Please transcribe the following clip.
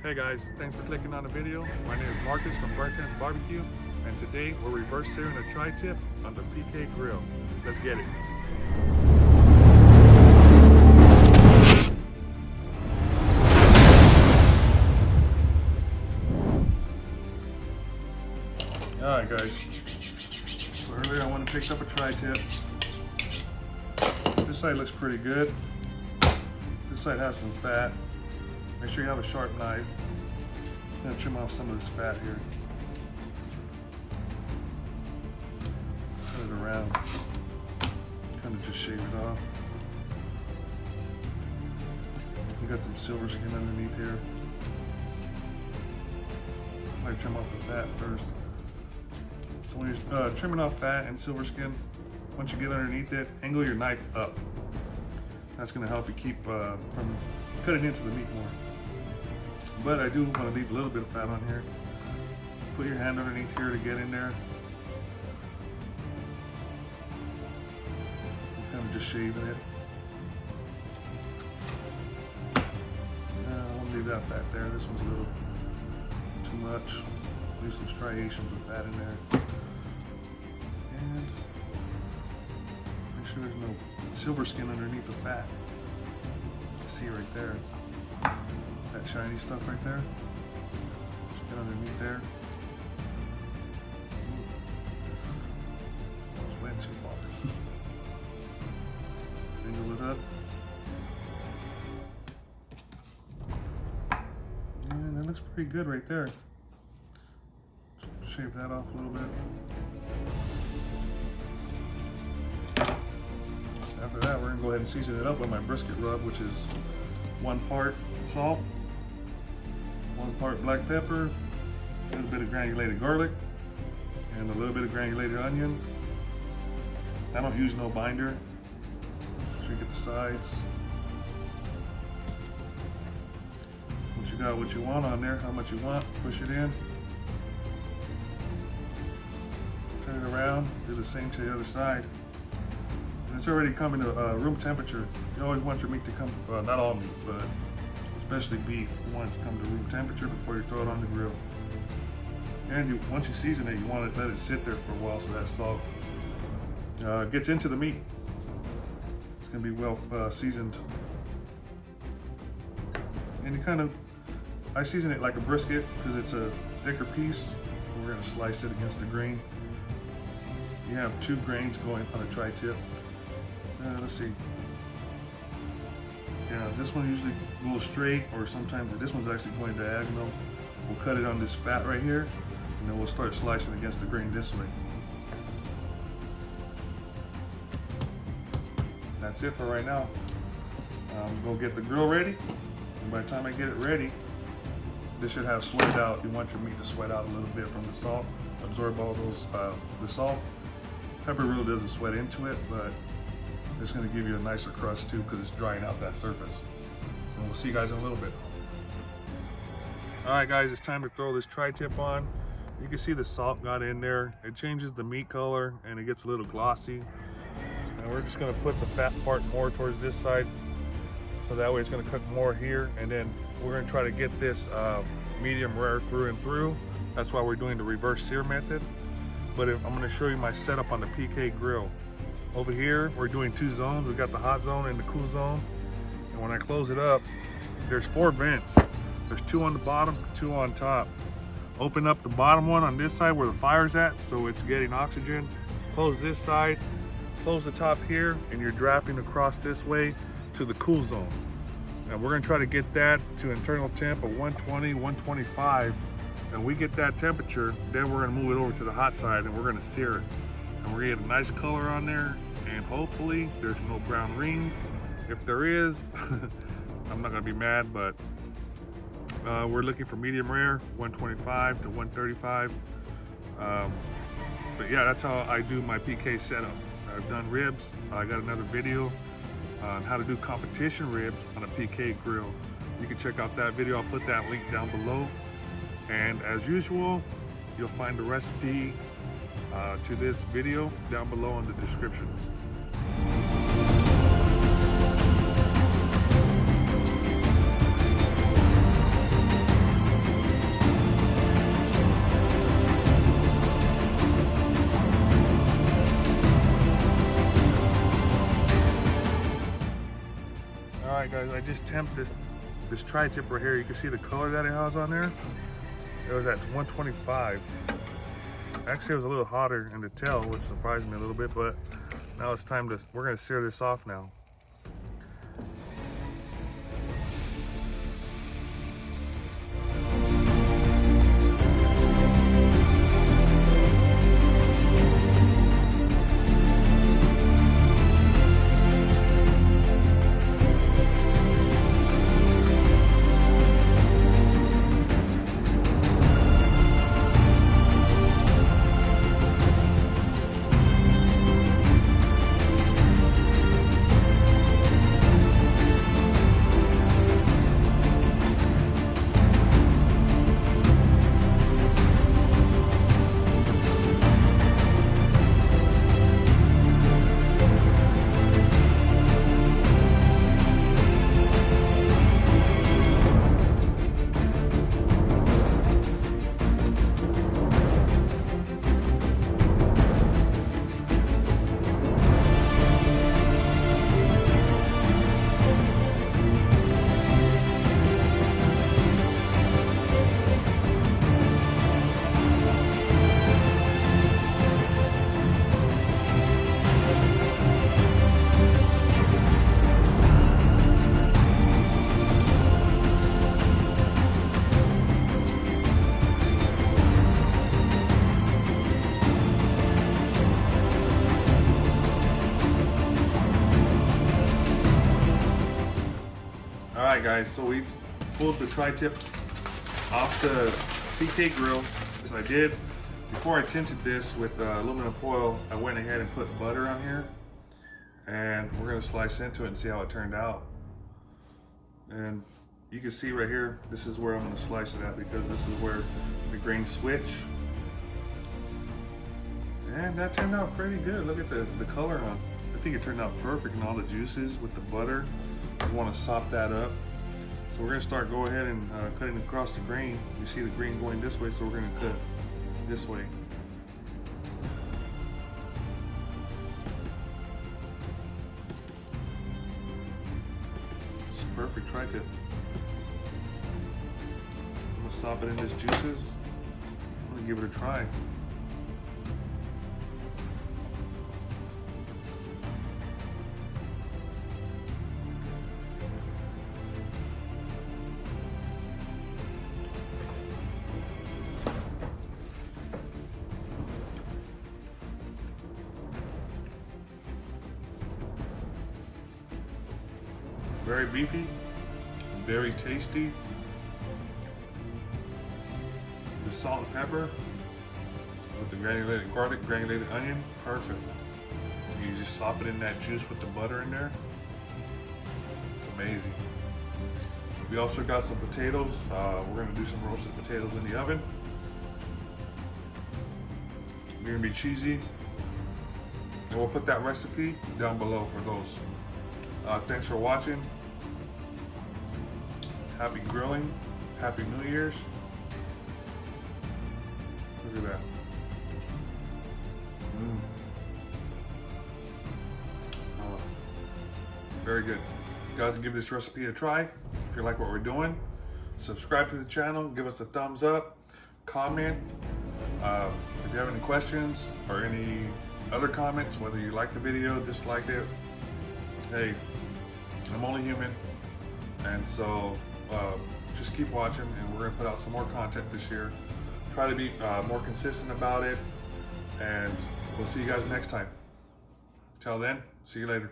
Hey guys, thanks for clicking on the video. My name is Marcus from Burnt Ends Barbecue, and today we're reverse searing a tri-tip on the PK grill. Let's get it. Alright guys, so earlier I went and picked up a tri-tip. This side looks pretty good. This side has some fat. Make sure you have a sharp knife. I'm gonna trim off some of this fat here. Cut it around. Kind of just shave it off. We got some silver skin underneath here. I might trim off the fat first. So when you're trimming off fat and silver skin, once you get underneath it, angle your knife up. That's gonna help you keep from cutting into the meat more. But I do want to leave a little bit of fat on here. Put your hand underneath here to get in there. I'm kind of just shaving it. I won't leave that fat there. This one's a little too much. Leave some striations of fat in there. And make sure there's no silver skin underneath the fat. See right there. That shiny stuff right there. Just get underneath there. It went too far. Angle it up. And that looks pretty good right there. Shave that off a little bit. After that, we're gonna go ahead and season it up with my brisket rub, which is 1 part salt, 1 part black pepper, a little bit of granulated garlic, and a little bit of granulated onion. I don't use no binder. So you get the sides. Once you got what you want on there, how much you want, push it in. Turn it around, do the same to the other side. And it's already coming to room temperature. You always want your meat to come, not all meat, but especially beef, you want it to come to room temperature before you throw it on the grill. And once you season it, you want to let it sit there for a while so that salt gets into the meat. It's going to be well seasoned. And you I season it like a brisket because it's a thicker piece. We're going to slice it against the grain. You have 2 grains going on a tri-tip. Let's see. Yeah, this one usually goes straight, or sometimes this one's actually going diagonal. We'll cut it on this fat right here, and then we'll start slicing against the grain this way. That's it for right now. Go get the grill ready, and by the time I get it ready, this should have sweated out. You want your meat to sweat out a little bit from the salt, absorb all those the salt. Pepper really doesn't sweat into it, but it's going to give you a nicer crust too because it's drying out that surface. And we'll see you guys in a little bit. Alright guys, it's time to throw this tri-tip on. You can see the salt got in there. It changes the meat color and it gets a little glossy. And we're just going to put the fat part more towards this side. So that way it's going to cook more here. And then we're going to try to get this medium rare through and through. That's why we're doing the reverse sear method. But I'm going to show you my setup on the PK grill. Over here, we're doing 2 zones. We got the hot zone and the cool zone. And when I close it up, there's 4 vents. There's 2 on the bottom, 2 on top. Open up the bottom one on this side where the fire's at, so it's getting oxygen. Close this side, close the top here, and you're drafting across this way to the cool zone. And we're gonna try to get that to internal temp of 120, 125. And we get that temperature, then we're gonna move it over to the hot side and we're gonna sear it. And we're gonna get a nice color on there, and hopefully there's no brown ring. If there is, I'm not gonna be mad, but we're looking for medium rare, 125 to 135. But yeah, that's how I do my PK setup. I've done ribs. I got another video on how to do competition ribs on a PK grill. You can check out that video. I'll put that link down below. And as usual, you'll find the recipe to this video down below in the descriptions. guys, I just temped this tri-tip right here. You can see the color that it has on there. It was at 125. Actually, it was a little hotter in the tail, which surprised me a little bit, but now it's time we're gonna sear this off now. Alright guys, so we pulled the tri-tip off the PK grill. So I did, before I tinted this with aluminum foil, I went ahead and put butter on here. And we're gonna slice into it and see how it turned out. And you can see right here, this is where I'm gonna slice it at because this is where the grains switch. And that turned out pretty good. Look at the color on. I think it turned out perfect, and all the juices with the butter. We want to sop that up. So we're gonna start go ahead and cutting across the grain. You see the grain going this way, so we're gonna cut this way. It's perfect tri-tip. I'm gonna sop it in these juices. I'm gonna give it a try. Very beefy, very tasty. The salt and pepper with the granulated garlic, granulated onion, perfect. You just slop it in that juice with the butter in there. It's amazing. We also got some potatoes. We're gonna do some roasted potatoes in the oven. They're gonna be cheesy. And we'll put that recipe down below for those. Thanks for watching. Happy grilling. Happy New Year's. Look at that. Very good. You guys give this recipe a try. If you like what we're doing, subscribe to the channel, give us a thumbs up, comment. If you have any questions or any other comments, whether you like the video, disliked it, hey, I'm only human, and so just keep watching, and we're gonna put out some more content this year. Try to be more consistent about it, and we'll see you guys next time. Till then, see you later.